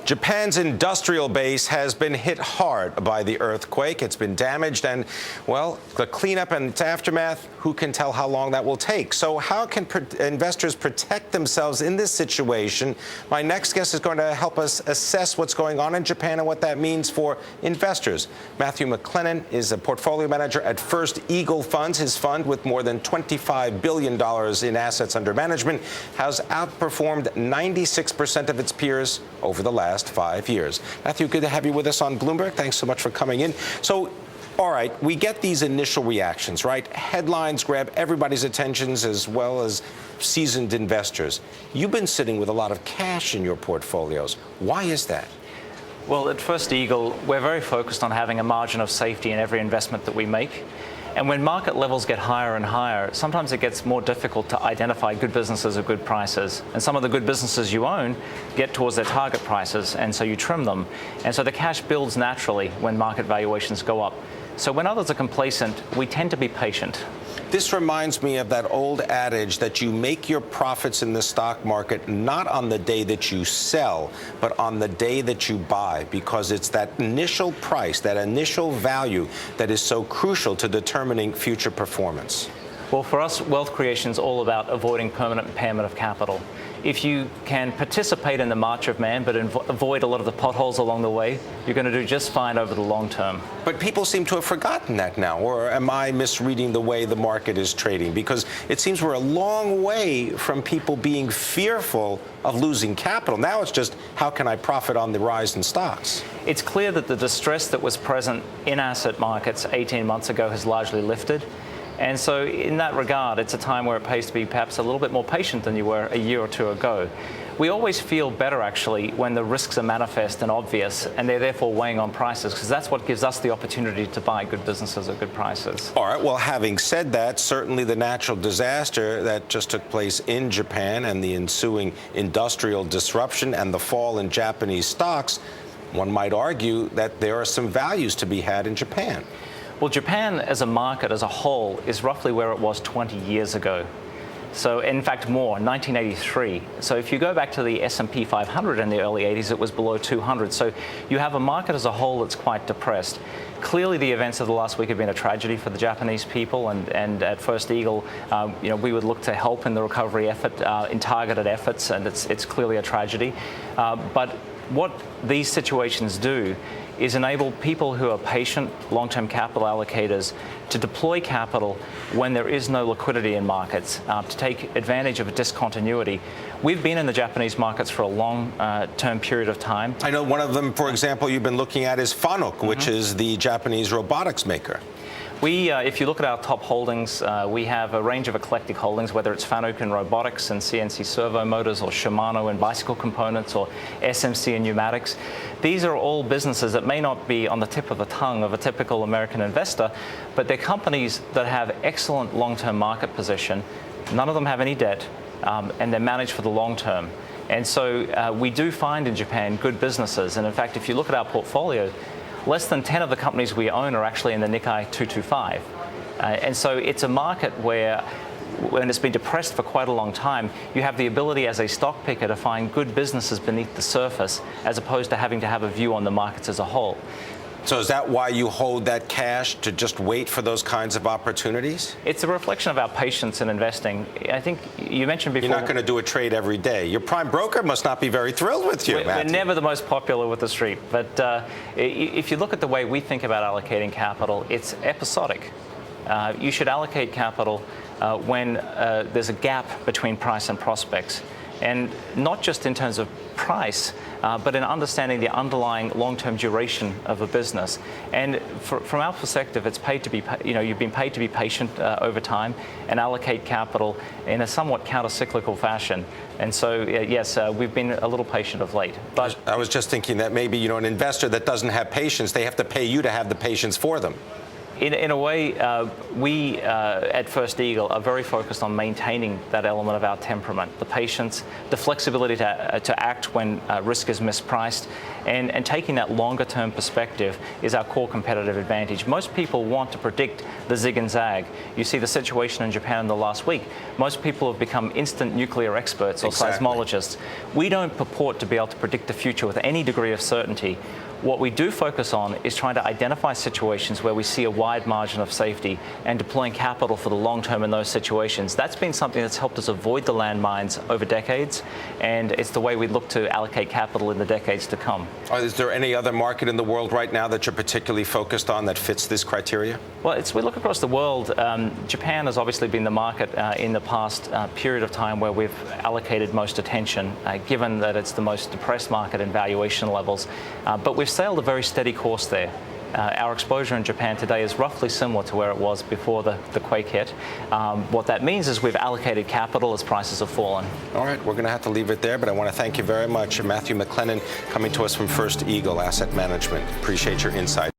Japan's industrial base has been hit hard by the earthquake. It's been damaged and, well, the cleanup and its aftermath, who can tell how long that will take? So how can investors protect themselves in this situation? My next guest is going to help us assess what's going on in Japan and what that means for investors. Matthew McLennan is a portfolio manager at First Eagle Funds. His fund, with more than $25 billion in assets under management, has outperformed 96% of its peers over the last 5 years. Matthew, good to have you with us on Bloomberg. Thanks so much for coming in. So, all right, we get these initial reactions, right? Headlines grab everybody's attentions as well as seasoned investors. You've been sitting with a lot of cash in your portfolios. Why is that? Well, at First Eagle, we're very focused on having a margin of safety in every investment that we make. And when market levels get higher and higher, sometimes it gets more difficult to identify good businesses at good prices. And some of the good businesses you own get towards their target prices, and so you trim them. And so the cash builds naturally when market valuations go up. So when others are complacent, we tend to be patient. This reminds me of that old adage that you make your profits in the stock market not on the day that you sell, but on the day that you buy, because it's that initial price, that initial value that is so crucial to determining future performance. Well, for us, wealth creation is all about avoiding permanent impairment of capital. If you can participate in the march of man, but avoid a lot of the potholes along the way, you're going to do just fine over the long term. But people seem to have forgotten that now, or am I misreading the way the market is trading? Because it seems we're a long way from people being fearful of losing capital. Now it's just, how can I profit on the rise in stocks? It's clear that the distress that was present in asset markets 18 months ago has largely lifted. And so in that regard, it's a time where it pays to be perhaps a little bit more patient than you were a year or two ago. We always feel better, actually, when the risks are manifest and obvious, and they're therefore weighing on prices, because that's what gives us the opportunity to buy good businesses at good prices. All right. Well, having said that, certainly the natural disaster that just took place in Japan and the ensuing industrial disruption and the fall in Japanese stocks, one might argue that there are some values to be had in Japan. Well, Japan as a market as a whole is roughly where it was 20 years ago. So, in fact, more, 1983. So if you go back to the S&P 500 in the early 80s, it was below 200. So you have a market as a whole that's quite depressed. Clearly, the events of the last week have been a tragedy for the Japanese people, and at First Eagle, we would look to help in the recovery effort, in targeted efforts, and it's clearly a tragedy. But what these situations do is enable people who are patient, long-term capital allocators to deploy capital when there is no liquidity in markets, to take advantage of a discontinuity. We've been in the Japanese markets for a long-term period of time. I know one of them, for example, you've been looking at is Fanuc, which is the Japanese robotics maker. If you look at our top holdings, we have a range of eclectic holdings, whether it's Fanuc in robotics and CNC servo motors, or Shimano in bicycle components, or SMC in pneumatics. These are all businesses that may not be on the tip of the tongue of a typical American investor, but they're companies that have excellent long-term market position. None of them have any debt, and they're managed for the long term. And so we do find in Japan good businesses. And in fact, if you look at our portfolio, less than 10 of the companies we own are actually in the Nikkei 225. And so it's a market where, when it's been depressed for quite a long time, you have the ability as a stock picker to find good businesses beneath the surface, as opposed to having to have a view on the markets as a whole. So is that why you hold that cash, to just wait for those kinds of opportunities? It's a reflection of our patience in investing. I think you mentioned before, you're not going to do a trade every day. Your prime broker must not be very thrilled with you, We're never the most popular with the street. But if you look at the way we think about allocating capital, it's episodic. You should allocate capital when there's a gap between price and prospects. And not just in terms of price, but in understanding the underlying long-term duration of a business. And from our perspective, it's paid to be, you've been paid to be patient over time and allocate capital in a somewhat counter-cyclical fashion. And so, yes, we've been a little patient of late. But I was just thinking that maybe, an investor that doesn't have patience, they have to pay you to have the patience for them. In a way, we at First Eagle are very focused on maintaining that element of our temperament, the patience, the flexibility to act when risk is mispriced, and taking that longer-term perspective is our core competitive advantage. Most people want to predict the zig and zag. You see the situation in Japan in the last week. Most people have become instant nuclear experts or seismologists. We don't purport to be able to predict the future with any degree of certainty. What we do focus on is trying to identify situations where we see a wide margin of safety and deploying capital for the long term in those situations. That's been something that's helped us avoid the landmines over decades, and it's the way we look to allocate capital in the decades to come. Is there any other market in the world right now that you're particularly focused on that fits this criteria? Well, we look across the world. Japan has obviously been the market in the past period of time where we've allocated most attention, given that it's the most depressed market in valuation levels. But we've sailed a very steady course there. Our exposure in Japan today is roughly similar to where it was before the quake hit. What that means is we've allocated capital as prices have fallen. All right, we're going to have to leave it there, but I want to thank you very much, Matthew McLennan, coming to us from First Eagle Asset Management. Appreciate your insight.